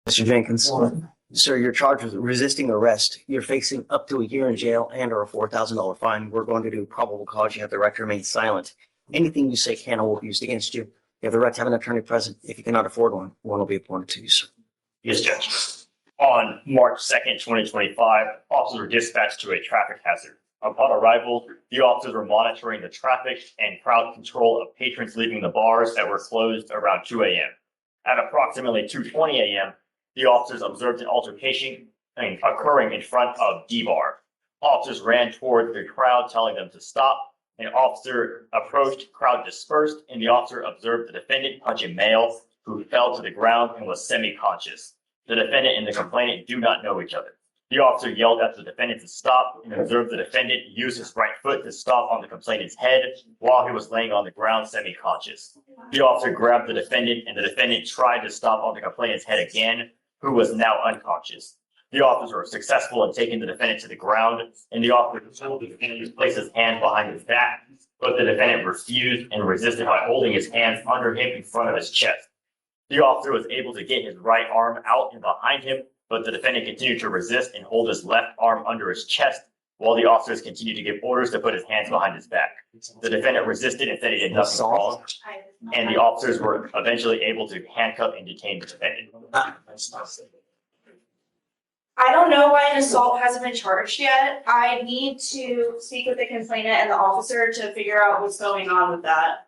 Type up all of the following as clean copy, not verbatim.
Mr. Jenkins, sir, you're charged with resisting arrest. You're facing up to a year in jail and or a $4,000 fine. We're going to do probable cause. You have the right to remain silent. Anything you say can or will be used against you. You have the right to have an attorney present. If you cannot afford one will be appointed to you, sir. Yes, Judge. On March 2nd, 2025, officers were dispatched to a traffic hazard. Upon arrival, the officers were monitoring the traffic and crowd control of patrons leaving the bars that were closed around 2 a.m. At approximately 2:20 a.m., the officers observed an altercation occurring in front of D Bar. Officers ran toward the crowd, telling them to stop. An officer approached, crowd dispersed, and the officer observed the defendant punch a male who fell to the ground and was semi-conscious. The defendant and the complainant do not know each other. The officer yelled at the defendant to stop and observed the defendant use his right foot to stomp on the complainant's head while he was laying on the ground semi-conscious. The officer grabbed the defendant and the defendant tried to stomp on the complainant's head again, who was now unconscious. The officers were successful in taking the defendant to the ground, and the officer told the defendant to place his hands behind his back, but the defendant refused and resisted by holding his hands under him in front of his chest. The officer was able to get his right arm out and behind him, but the defendant continued to resist and hold his left arm under his chest while the officers continued to give orders to put his hands behind his back. The defendant resisted and said he did nothing wrong, and the officers were eventually able to handcuff and detain the defendant. I don't know why an assault hasn't been charged yet. I need to speak with the complainant and the officer to figure out what's going on with that.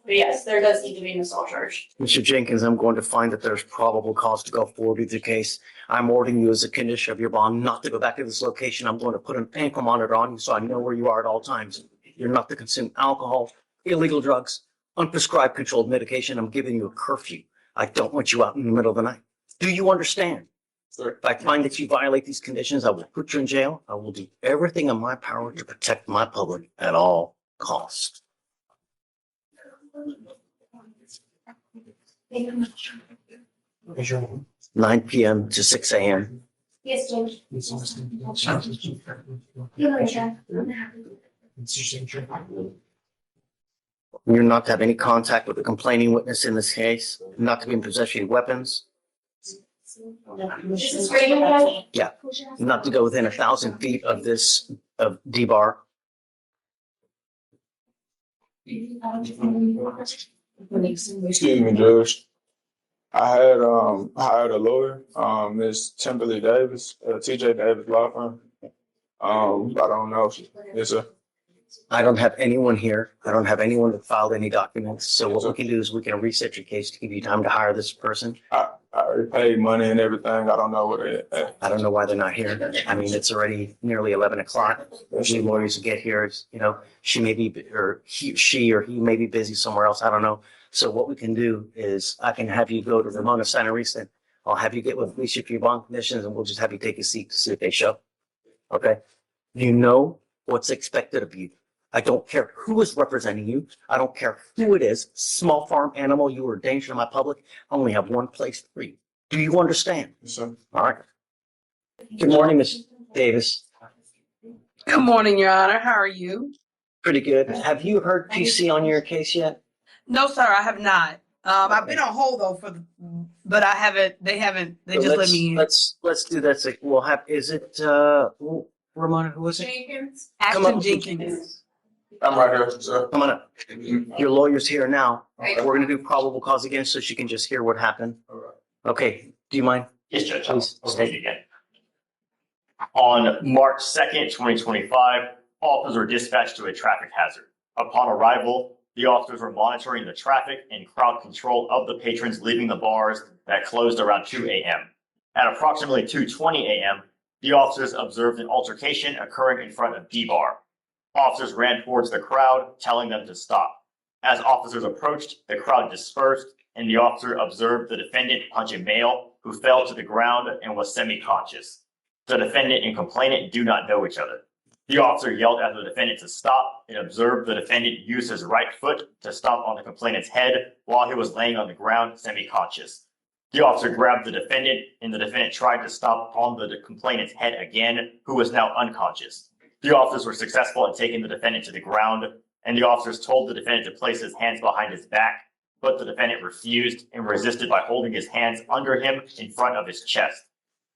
But yes, there does need to be an assault charge. Mr. Jenkins, I'm going to find that there's probable cause to go forward with your case. I'm ordering you as a condition of your bond not to go back to this location. I'm going to put an ankle monitor on you so I know where you are at all times. You're not to consume alcohol, illegal drugs, unprescribed controlled medication. I'm giving you a curfew. I don't want you out in the middle of the night. Do you understand? Sir. If I find that you violate these conditions, I will put you in jail. I will do everything in my power to protect my public at all costs. 9 p.m. to 6 a.m. Yes, Judge. You're not to have any contact with the complaining witness in this case, not to be in possession of weapons. This is for you, Judge? Yeah, not to go within 1,000 feet of this, of D-Bar. Excuse me, Judge. I hired a lawyer, Miss Timberly Davis, TJ Davis Law Firm. I don't know. Yes, sir. I don't have anyone here. I don't have anyone that filed any documents. So what we can do is we can reset your case to give you time to hire this person. I already paid money and everything. I don't know what it is. I don't know why they're not here. I mean, it's already nearly 11 o'clock. Usually lawyers get here, she may be, or she or he may be busy somewhere else. I don't know. So what we can do is I can have you go to Ramona Santa Risa. I'll have you get with Fleischer for your bond conditions and we'll just have you take a seat to see if they show. Okay? You know what's expected of you. I don't care who is representing you. I don't care who it is. Small farm animal, you are a danger to my public. I only have one place for you. Do you understand? Yes, sir. All right. Good morning, Ms. Davis. Good morning, Your Honor. How are you? Pretty good. Have you heard PC on your case yet? No, sir, I have not. I've been on hold though but I haven't. They just let me in. Let's do that. We'll have. Is it Ramona? Who is it? Jenkins? Ashton Jenkins. I'm right here, sir. Come on up. Your lawyer's here now. We're going to do probable cause again so she can just hear what happened. All right. Okay. Do you mind? Yes, Judge. Please I'll state state again. On March 2nd, 2025, officers were dispatched to a traffic hazard. Upon arrival, the officers were monitoring the traffic and crowd control of the patrons leaving the bars that closed around 2 a.m. At approximately 2:20 a.m., the officers observed an altercation occurring in front of D Bar. Officers ran towards the crowd, telling them to stop. As officers approached, the crowd dispersed, and the officer observed the defendant punch a male who fell to the ground and was semi-conscious. The defendant and complainant do not know each other. The officer yelled at the defendant to stop and observed the defendant use his right foot to stomp on the complainant's head while he was laying on the ground semi-conscious. The officer grabbed the defendant and the defendant tried to stomp on the complainant's head again, who was now unconscious. The officers were successful in taking the defendant to the ground, and the officers told the defendant to place his hands behind his back, but the defendant refused and resisted by holding his hands under him in front of his chest.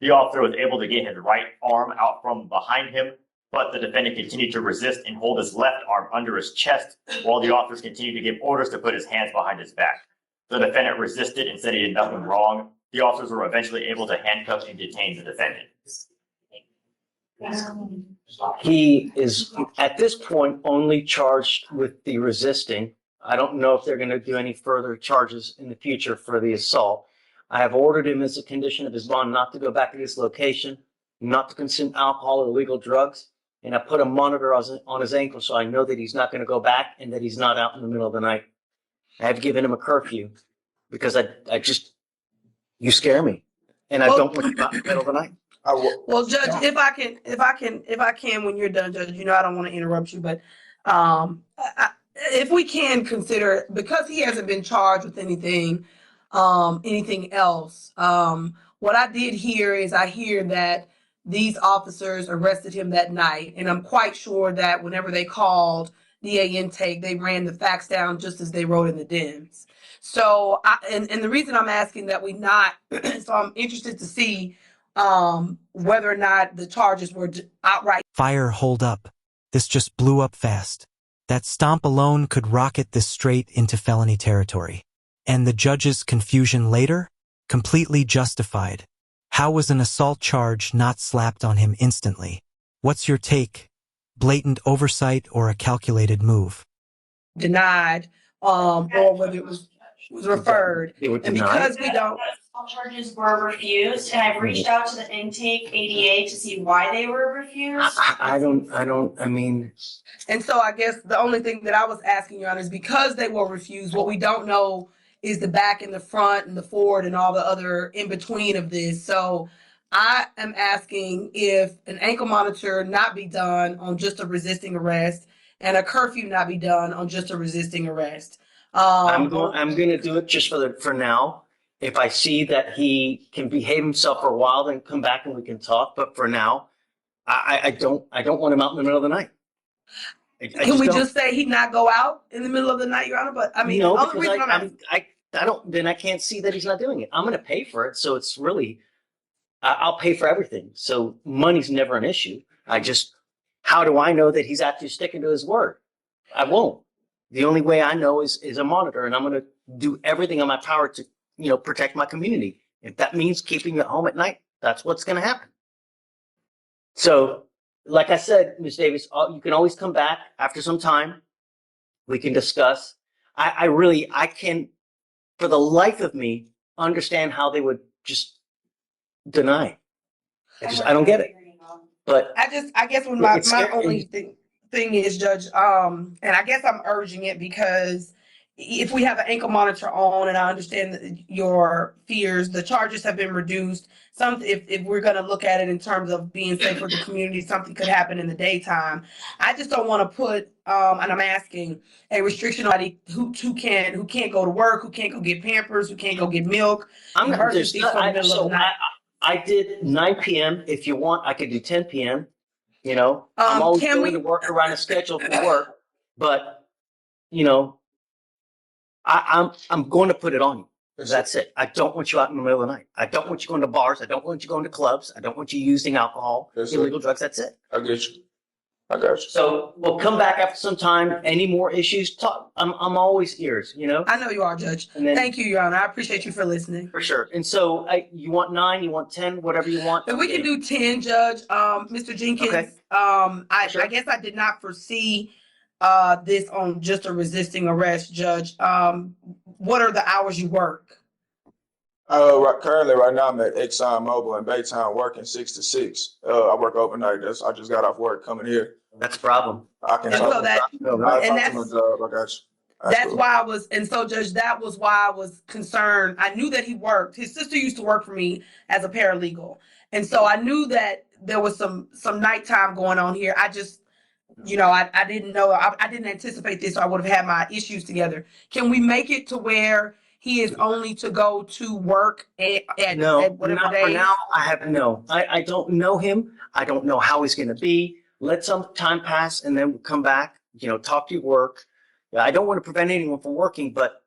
The officer was able to get his right arm out from behind him, but the defendant continued to resist and hold his left arm under his chest while the officers continued to give orders to put his hands behind his back. The defendant resisted and said he did nothing wrong. The officers were eventually able to handcuff and detain the defendant. He is, at this point, only charged with the resisting. I don't know if they're going to do any further charges in the future for the assault. I have ordered him as a condition of his bond not to go back to this location, not to consume alcohol or illegal drugs, and I put a monitor on his ankle so I know that he's not going to go back and that he's not out in the middle of the night. I have given him a curfew because I just, you scare me, and I don't want you out in the middle of the night. Well, Judge, if I can, when you're done, Judge, I don't want to interrupt you, but if we can consider, because he hasn't been charged with anything else, what I did hear is I hear that these officers arrested him that night, and I'm quite sure that whenever they called DA intake, they ran the facts down just as they wrote in the DIMS. So, and the reason I'm asking that we not, so I'm interested to see whether or not the charges were outright. Fire, hold up. This just blew up fast. That stomp alone could rocket this straight into felony territory. And the judge's confusion later? Completely justified. How was an assault charge not slapped on him instantly? What's your take? Blatant oversight or a calculated move? Denied, or whether it was referred. They were And denied. because we don't, All charges were refused, and I've reached out to the intake ADA to see why they were refused. I mean, and so I guess the only thing that I was asking, Your Honor, is because they were refused, what we don't know is the back and the front and the forward and all the other in between of this. So I am asking if an ankle monitor not be done on just a resisting arrest and a curfew not be done on just a resisting arrest. I'm going to do it just for now. If I see that he can behave himself for a while, then come back and we can talk. But for now, I don't want him out in the middle of the night. Can we just say he not go out in the middle of the night, Your Honor? But I mean, no, the only because reason I'm asking, I don't. Then I can't see that he's not doing it. I'm going to pay for it, so it's really I'll pay for everything. So money's never an issue. How do I know that he's actually sticking to his word? I won't. The only way I know is a monitor, and I'm going to do everything in my power to protect my community. If that means keeping you at home at night, that's what's going to happen. So, like I said, Ms. Davis, you can always come back after some time. We can discuss. I can, for the life of me, understand how they would just deny. I don't get it. But I guess when my it's scary. only thing is, Judge, and I guess I'm urging it because if we have an ankle monitor on, and I understand your fears, the charges have been reduced. If we're going to look at it in terms of being safe for the community, something could happen in the daytime. I just don't want to put, and I'm asking, a restriction on anybody who can't go to work, who can't go get Pampers, who can't go get milk. Emergencies for the middle of the night. I did 9 p.m. If you want, I could do 10 p.m. I'm always willing to work around a schedule for work, but I'm going to put it on you. That's it. I don't want you out in the middle of the night. I don't want you going to bars. I don't want you going to clubs. I don't want you using alcohol, illegal drugs. That's it. I get you. I got you. So we'll come back after some time. Any more issues? Talk. I'm always ears. I know you are, Judge. And then, thank you, Your Honor. I appreciate you for listening. For sure. And so you want 9, you want 10, whatever you want. If we can do 10, Judge. Mr. Jenkins. Okay. I guess I did not foresee this on just a resisting arrest, Judge. What are the hours you work? Currently, right now, I'm at Exxon Mobil in Baytown working 6 to 6. I work overnight. I just got off work coming here. That's a problem. I can And talk so that- to and my that's- job. I got you. That's why I was, and so Judge, that was why I was concerned. I knew that he worked. His sister used to work for me as a paralegal. And so I knew that there was some nighttime going on here. I just, I didn't know, I didn't anticipate this, so I would have had my issues together. Can we make it to where he is only to go to work at whatever not day? for now. I don't know him. I don't know how he's going to be. Let some time pass and then we'll come back, talk to your work. I don't want to prevent anyone from working, but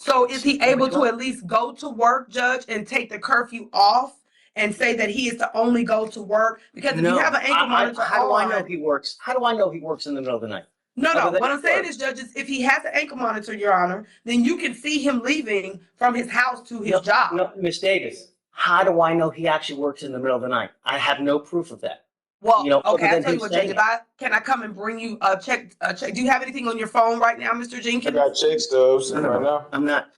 So is he able to at least go to work, Judge, and take the curfew off and say that he is to only go to work? Because if you No, have an ankle monitor how do I know on, he works? How do I know he works in the middle of the night? no, Other than what I'm saying work. is, Judge, is if he has an ankle monitor, Your Honor, then you can see him leaving from his house to his job. No, Miss Davis, how do I know he actually works in the middle of the night? I have no proof of that. Well, You know, okay, other I than tell you him what, saying Judge, can I come and bring you a check, do you have anything on your phone right now, Mr. I Jenkins? got check stubs No, right now. I'm not.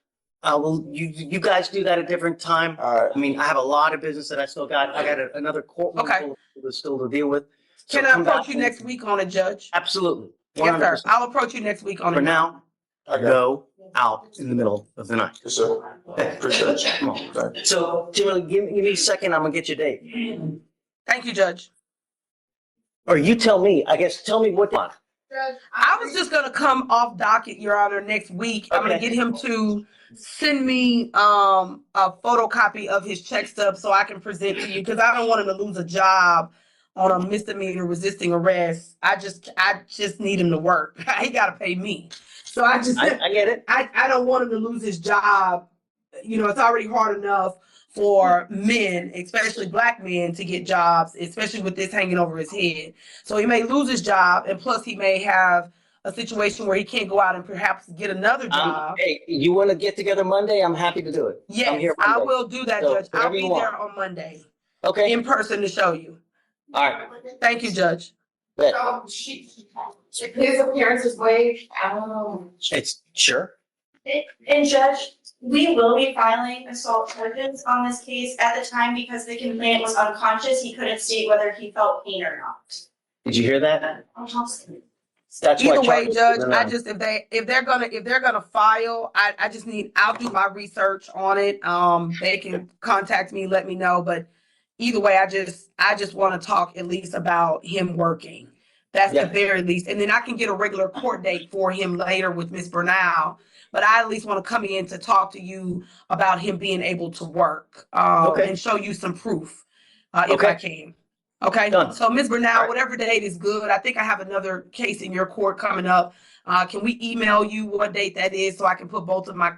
You guys do that at different time. All right. I mean, I have a lot of business that I still got. I got another courtroom Okay. full of people to still to deal with. So Can I come back approach you and- next week on it, Judge? Absolutely. Yes, sir. 100%. I'll approach you next week on it. For now, I got it. go out in the middle of the night. Yes, sir. Appreciate you. Come on. Thank you. So, Timothy, give me a second. I'm gonna get you a date. Thank you, Judge. Or you tell me. I guess tell me what month. I was just gonna come off docket, Your Honor, next week. I'm gonna Okay. get him to send me a photocopy of his check stub so I can present to you, because I don't want him to lose a job on a misdemeanor resisting arrest. I just need him to work. He gotta pay me. So I I get it. I don't want him to lose his job. You know, it's already hard enough for men, especially black men, to get jobs, especially with this hanging over his head. So he may lose his job, and plus he may have a situation where he can't go out and perhaps get another job. Hey, you want to get together Monday? I'm happy to do it. I'm Yes, here I Monday. will do that, So, Judge. I'll whatever be you there want. on Monday Okay. in person to show you. All right. Thank you, Judge. Bet. His appearance is waived. It's sure. And Judge, we will be filing assault charges on this case at the time because the complainant was unconscious. He couldn't state whether he felt pain or not. Did you hear that? That's why Either way, charges Judge, are I not- just if they're gonna file, I just need, I'll do my research on it. They can contact me, let me know, but either way, I just want to talk at least about him working. That's Yeah. the very least, and then I can get a regular court date for him later with Ms. Bernal. But I at least want to come in to talk to you about him being able to work, Okay. and show you some proof, if Okay. I can. Okay, Done. so Ms. Bernal, All right. whatever date is good. I think I have another case in your court coming up. Can we email you what date that is so I can put both of my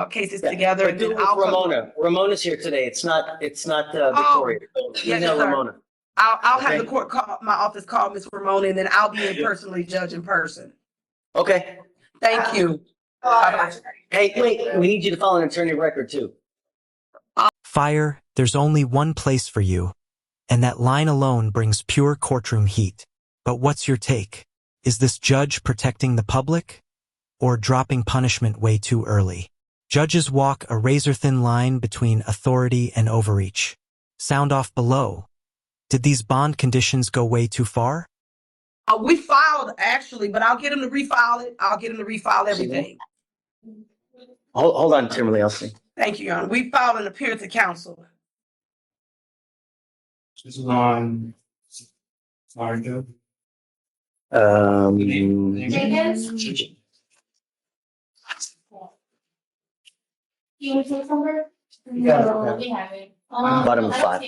cases Yeah, together? but And do then it with I'll come. Ramona. Ramona's here today. It's not Victoria. yes, Email sir. Ramona. I'll have Okay. the court call, my office call Ms. Ramona, and then I'll be in personally judge in person. Okay. Thank you. Hey, wait, we need you to file an attorney record too. Fire, there's only one place for you. And that line alone brings pure courtroom heat. But what's your take? Is this judge protecting the public? Or dropping punishment way too early? Judges walk a razor-thin line between authority and overreach. Sound off below. Did these bond conditions go way too far? We filed actually, but I'll get him to refile it. I'll get him to refile everything. Hold on, Timberly, I'll see. Thank you, Your Honor. We filed an appearance of counsel. This is on. Marjo. Jenkins? You want to say something? No, we haven't. Bottom five.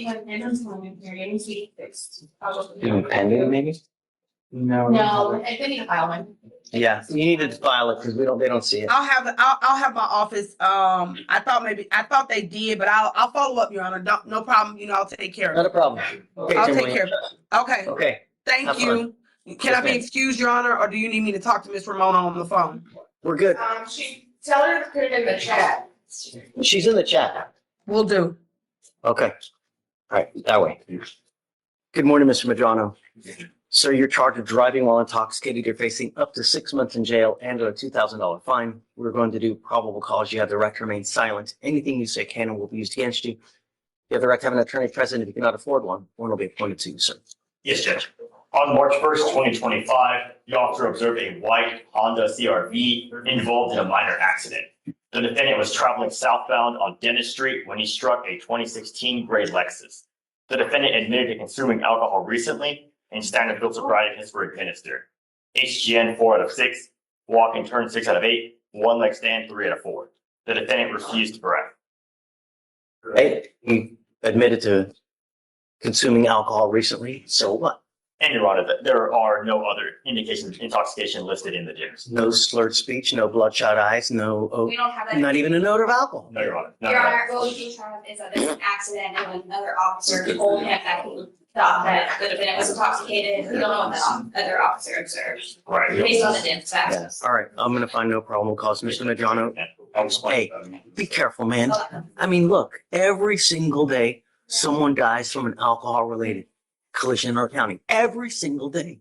Pending, maybe? No. No, I think need to file one. Yeah, you needed to file it because they don't see it. I'll have my office. I thought they did, but I'll follow up, Your Honor. No problem. You know, I'll take care Not of a problem. Okay, I'll take Timberly. care of it. Okay, Okay, thank have you. Can I be Yes, ma'am. excused, Your Honor, or do you need me to talk to Miss Ramona on the phone? we're good. Tell her to put it in the chat. She's in the chat. Will do. Okay. All right, that way. Good morning, Mr. Madrano. Sir, you're charged with driving while intoxicated. You're facing up to 6 months in jail and a $2,000 fine. We're going to do probable cause. You have the right to remain silent. Anything you say can and will be used against you. You have the right to have an attorney present. If you cannot afford one will be appointed to you, sir. Yes, Judge. On March 1st, 2025, the officer observed a white Honda CRV involved in a minor accident. The defendant was traveling southbound on Dennis Street when he struck a 2016 gray Lexus. The defendant admitted to consuming alcohol recently, and standard field sobriety tests were administered. HGN 4 out of 6, walk and turn 6 out of 8, one leg stand 3 out of 4. The defendant refused to correct. Hey, he admitted to consuming alcohol recently. So what? And Your Honor, there are no other indications of intoxication listed in the DIPS. No slurred speech, no bloodshot eyes, no, We don't have that. not even a note of alcohol. No, Your Honor. None Your of that. Honor, what we do have is that there's an accident and another officer told him that he thought that the defendant was intoxicated. We don't know what that other officer observed, Right. based on the DIP's Yeah. facts. All right, I'm gonna find no probable cause. Mr. Majano, I'll explain. hey, be careful, man. I mean, look, every single day, someone dies from an alcohol-related collision in our county. Every single day.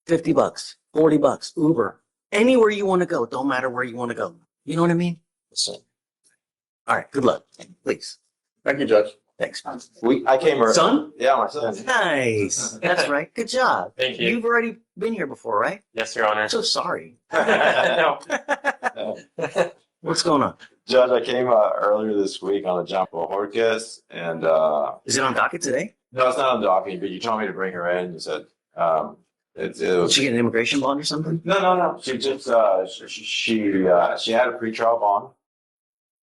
$50, $40, Uber, anywhere you want to go. Don't matter where you want to go. You know what I mean? All right, good luck, please. Thank you, Judge. Thanks. I came early. Son? Yeah, my son. Nice. That's right. Good job. Thank you. You've already been here before, right? Yes, Your Honor. I'm so sorry. No. What's going on? Judge, I came earlier this week on a jump of Horcus, and Is it on docket today? no, it's not on docking, but you told me to bring her in. You said it Did was she get an immigration bond or something? no. She just she had a pretrial bond.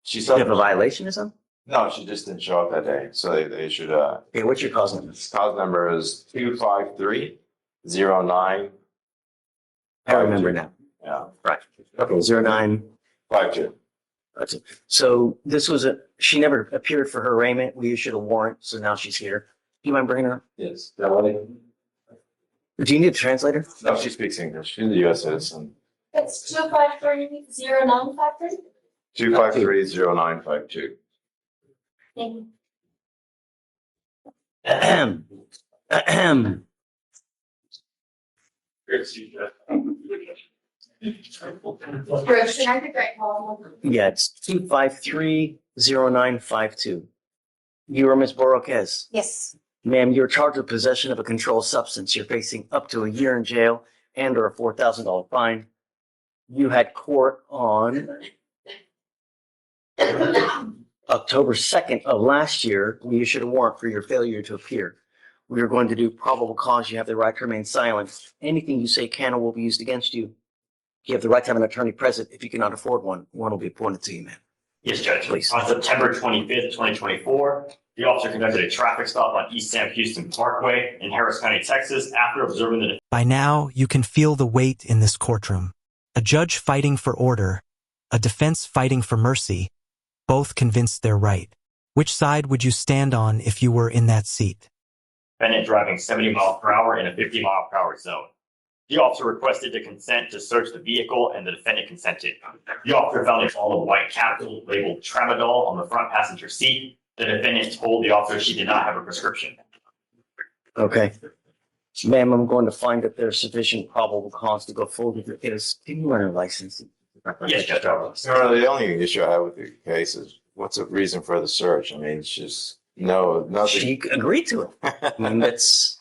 She You said have a violation or something? no, she just didn't show up that day, so they issued Okay, what's your cause number? cause number is 25309. I remember now. Yeah, Okay, 09. 52. That's it. So this was she never appeared for her arraignment. We issued a warrant, so now she's here. Do you mind bringing her? Yes, that one. Do you need a translator? No, she speaks English. She's a U.S. citizen. It's 2530953. 2530952. Thank you. Ahem. Ahem. Bruce, can I be grateful? Yeah, it's 2530952. You are Ms. Borroquez. Yes. Ma'am, you're charged with possession of a controlled substance. You're facing up to a year in jail and or a $4,000 fine. You had court on October 2nd of last year. We issued a warrant for your failure to appear. We are going to do probable cause. You have the right to remain silent. Anything you say can or will be used against you. You have the right to have an attorney present. If you cannot afford one, one will be appointed to you, ma'am. Yes, Judge. Please. On September 25th, 2024, the officer conducted a traffic stop on East Sam Houston Parkway in Harris County, Texas, after observing the By now, you can feel the weight in this courtroom. A judge fighting for order, a defense fighting for mercy, both convinced they're right. Which side would you stand on if you were in that seat? defendant driving 70 miles per hour in a 50 mile per hour zone. The officer requested to consent to search the vehicle, and the defendant consented. The officer found a ball of white capsule labeled tramadol on the front passenger seat. The defendant told the officer she did not have a prescription. Okay. Ma'am, I'm going to find that there's sufficient probable cause to go forward with your case. Can you run a license? Yes, Judge. The only issue I have with the case is what's the reason for the search? I mean, it's just nothing. She agreed to it. I mean, that's,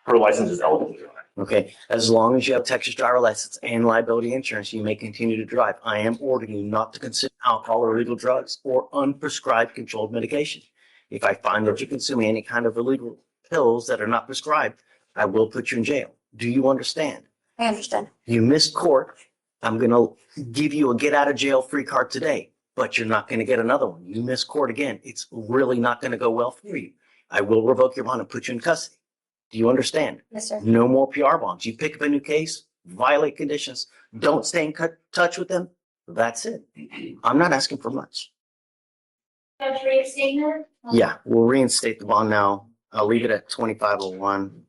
Her license is eligible. okay. As long as you have Texas driver license and liability insurance, you may continue to drive. I am ordering you not to consume alcohol or illegal drugs or unprescribed controlled medication. If I find that you're consuming any kind of illegal pills that are not prescribed, I will put you in jail. Do you understand? I understand. You missed court. I'm going to give you a get out of jail free card today, but you're not going to get another one. You miss court again. It's really not going to go well for you. I will revoke your bond and put you in custody. Do you understand? Yes, sir. No more PR bonds. You pick up a new case, violate conditions, don't stay in touch with them. That's it. I'm not asking for much. Judge reinstatement? Yeah, we'll reinstate the bond now. I'll leave it at 2501.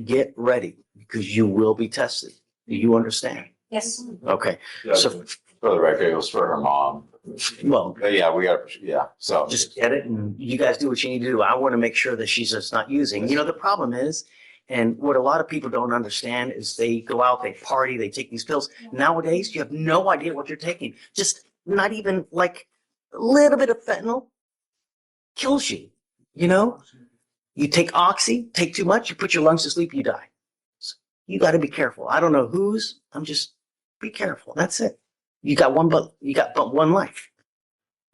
Get ready because you will be tested. Do you understand? Yes. Okay. Yeah, So, for the record, it was for her mom. well, But yeah, so. just get it and you guys do what you need to do. I want to make sure that she's just not using. You know, the problem is, and what a lot of people don't understand is they go out, they party, they take these pills. Nowadays, you have no idea what you're taking. Just not even like a little bit of fentanyl kills you. You know, you take oxy, take too much, you put your lungs to sleep, you die. So you got to be careful. I don't know whose. I'm just be careful. That's it. You got but one life.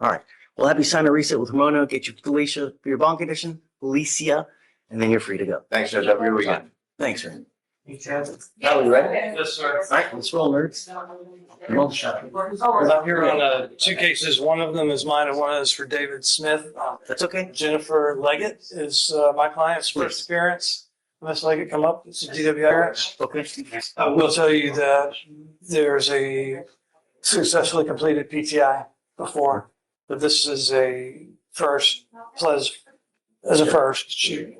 All right. We'll have you sign a reset with Ramona, get you Felicia for your bond condition, Felicia, and then you're free to go. Thanks, Judge. Have a good weekend. Thanks, Rand. Are we ready? Yes, sir. All right, let's roll, nerds. I'm here on two cases. One of them is mine and one is for David Smith. That's okay. Jennifer Leggett is my client's first appearance. Miss Leggett, come up. It's a DWI appearance. Okay. I will tell you that there's a successfully completed PTI before, but this is a first, as a first. She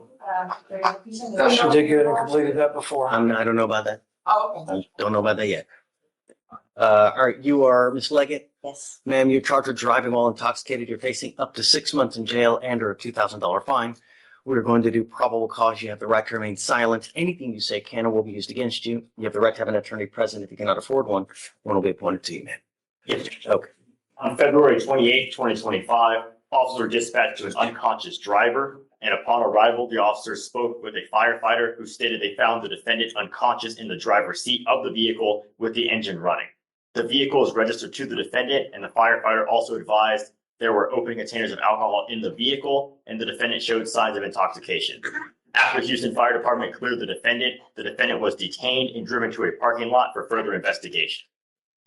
did good and completed that before. I don't know about that. I don't know about that yet. All right, you are Miss Leggett. Yes. Ma'am, you're charged with driving while intoxicated. You're facing up to 6 months in jail and or a $2,000 fine. We're going to do probable cause. You have the right to remain silent. Anything you say can or will be used against you. You have the right to have an attorney present. If you cannot afford one will be appointed to you, ma'am. Yes, Judge. Okay. On February 28th, 2025, officers were dispatched to an unconscious driver, and upon arrival, the officers spoke with a firefighter who stated they found the defendant unconscious in the driver's seat of the vehicle with the engine running. The vehicle is registered to the defendant, and the firefighter also advised there were open containers of alcohol in the vehicle, and the defendant showed signs of intoxication. After Houston Fire Department cleared the defendant was detained and driven to a parking lot for further investigation.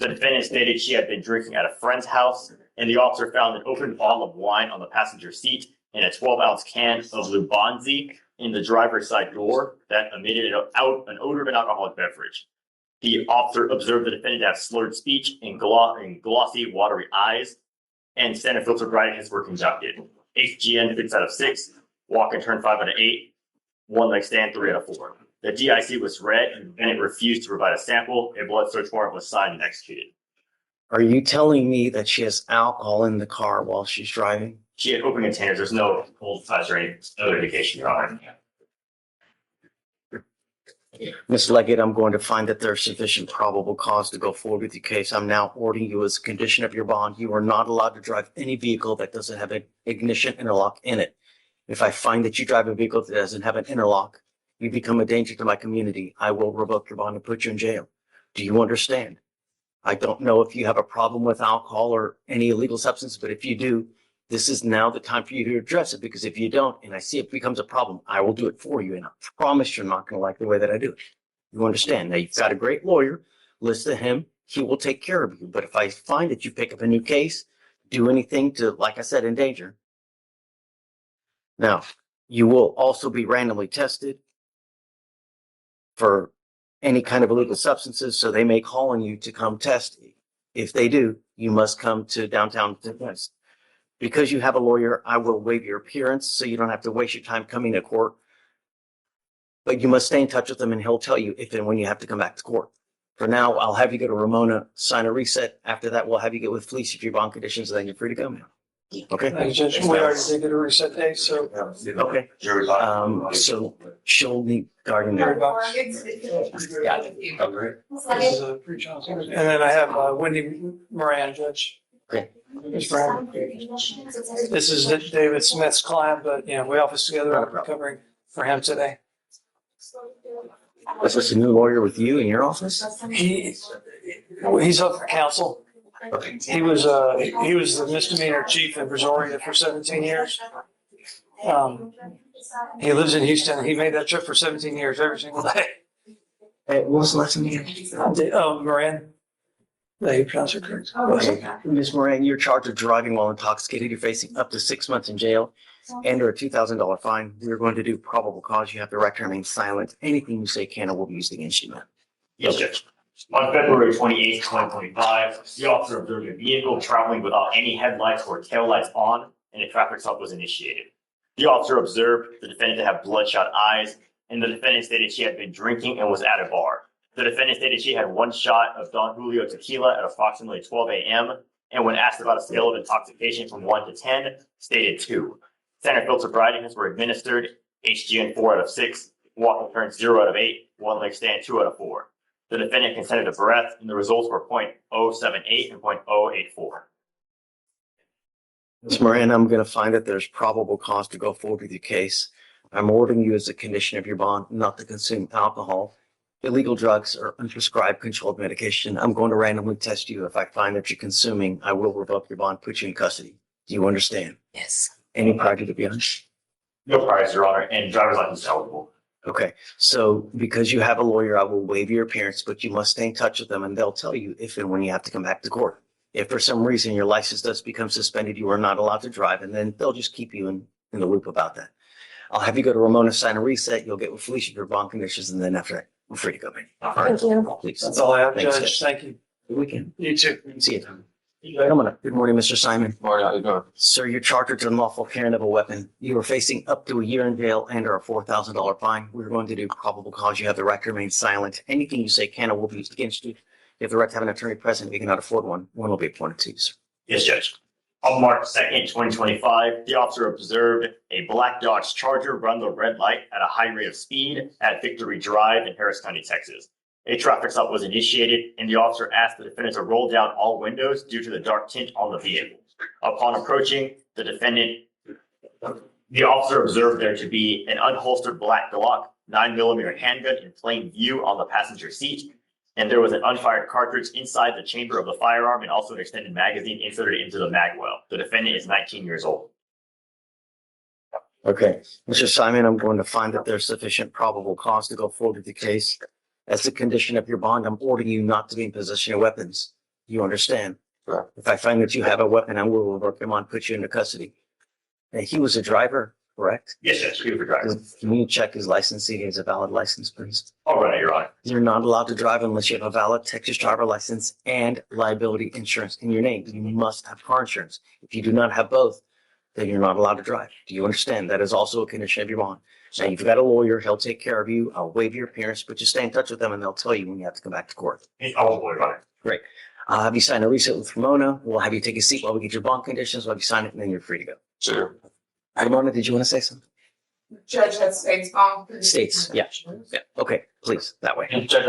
The defendant stated she had been drinking at a friend's house, and the officer found an open bottle of wine on the passenger seat and a 12-ounce can of Lubanzi in the driver's side door that emitted out an odor of an alcoholic beverage. The officer observed the defendant to have slurred speech and glossy, watery eyes, and standard filter writing tests were conducted. HGN 6 out of 6, walk and turn 5 out of 8, one leg stand 3 out of 4. The DIC was read and the defendant refused to provide a sample. A blood search warrant was signed and executed. Are you telling me that she has alcohol in the car while she's driving? She had open containers. There's no cold ties or any other indication, Your Honor. Ms. Leggett, I'm going to find that there's sufficient probable cause to go forward with your case. I'm now ordering you as a condition of your bond. You are not allowed to drive any vehicle that doesn't have an ignition interlock in it. If I find that you drive a vehicle that doesn't have an interlock, you become a danger to my community. I will revoke your bond and put you in jail. Do you understand? I don't know if you have a problem with alcohol or any illegal substance, but if you do, this is now the time for you to address it, because if you don't, and I see it becomes a problem, I will do it for you. And I promise you're not going to like the way that I do it. You understand? Now, you've got a great lawyer. Listen to him. He will take care of you. But if I find that you pick up a new case, do anything to, like I said, endanger. Now, you will also be randomly tested for any kind of illegal substances. So they may call on you to come test. If they do, you must come to downtown to test. Because you have a lawyer, I will waive your appearance so you don't have to waste your time coming to court. But you must stay in touch with him and he'll tell you if and when you have to come back to court. For now, I'll have you go to Ramona, sign a reset. After that, we'll have you get with Fleischer for your bond conditions, and then you're free to go now. Okay? Thank you, Judge. We already did get a reset date, so. Okay. So she'll need guardian. Very much. Yeah. Okay. This is a pre-Johnson. And then I have Wendy Moran, Judge. Okay. Ms. Brown. This is David Smith's client, but, you know, we office together. I'm covering for him today. Was this a new lawyer with you in your office? He's up for counsel. Okay. He was the misdemeanor chief in Brazoria for 17 years. He lives in Houston. He made that trip for 17 years every single day. Hey, what was the last name again? Moran. They pronounce it correct. Okay. Ms. Moran, you're charged with driving while intoxicated. You're facing up to 6 months in jail and or a $2,000 fine. We're going to do probable cause. You have the right to remain silent. Anything you say can or will be used against you, ma'am. Yes, Judge. On February 28th, 2025, the officer observed a vehicle traveling without any headlights or taillights on, and a traffic stop was initiated. The officer observed the defendant to have bloodshot eyes, and the defendant stated she had been drinking and was at a bar. The defendant stated she had one shot of Don Julio tequila at approximately 12 a.m., and when asked about a scale of intoxication from 1 to 10, stated 2. Standard filter sobriety tests were administered, HGN 4 out of 6, walking turn 0 out of 8, one leg stand 2 out of 4. The defendant consented to breath, and the results were .078 and .084. Ms. Moran, I'm going to find that there's probable cause to go forward with your case. I'm ordering you as a condition of your bond not to consume alcohol, illegal drugs, or unprescribed controlled medication. I'm going to randomly test you. If I find that you're consuming, I will revoke your bond, put you in custody. Do you understand? Yes. Any prior to the beyond? No priors, Your Honor, and driver's license is eligible. Okay, so because you have a lawyer, I will waive your appearance, but you must stay in touch with them and they'll tell you if and when you have to come back to court. If for some reason your license does become suspended, you are not allowed to drive, and then they'll just keep you in the loop about that. I'll have you go to Ramona, sign a reset. You'll get with Felicia your bond conditions, and then after that, we're free to go, man. All right, Thank you. please. That's all I have, Thanks, Judge. Thank you. Good weekend. You too. See you. Come on up. Good morning, Mr. Simon. Morning, how you doing? Sir, you're charged with unlawful carrying of a weapon. You are facing up to a year in jail and or a $4,000 fine. We're going to do probable cause. You have the right to remain silent. Anything you say can or will be used against you. You have the right to have an attorney present. If you cannot afford one, one will be appointed to you, sir. Yes, Judge. On March 2nd, 2025, the officer observed a black Dodge Charger run the red light at a high rate of speed at Victory Drive in Harris County, Texas. A traffic stop was initiated, and the officer asked the defendant to roll down all windows due to the dark tint on the vehicle. Upon approaching the defendant, the officer observed there to be an unholstered black Glock 9mm handgun in plain view on the passenger seat, and there was an unfired cartridge inside the chamber of the firearm and also an extended magazine inserted into the mag well. The defendant is 19 years old. Okay, Mr. Simon, I'm going to find that there's sufficient probable cause to go forward with the case. As a condition of your bond, I'm ordering you not to be in possession of weapons. You understand? Right. If I find that you have a weapon, I will revoke him on, put you into custody. And he was a driver, correct? Yes, Judge. He was a driver. Can you check his license, see if he has a valid license, please? All right, Your Honor. You're not allowed to drive unless you have a valid Texas driver license and liability insurance in your name. You must have car insurance. If you do not have both, then you're not allowed to drive. Do you understand? That is also a condition of your bond. Now, you've got a lawyer. He'll take care of you. I'll waive your appearance, but just stay in touch with them and they'll tell you when you have to come back to court. I'll Your Honor. Great. I'll have you sign a reset with Ramona. We'll have you take a seat while we get your bond conditions. We'll have you sign it and then you're free to go. Sure. Ramona, did you want to say something? Judge has states on. States, yeah. Yeah. Okay, please, that way. Judge,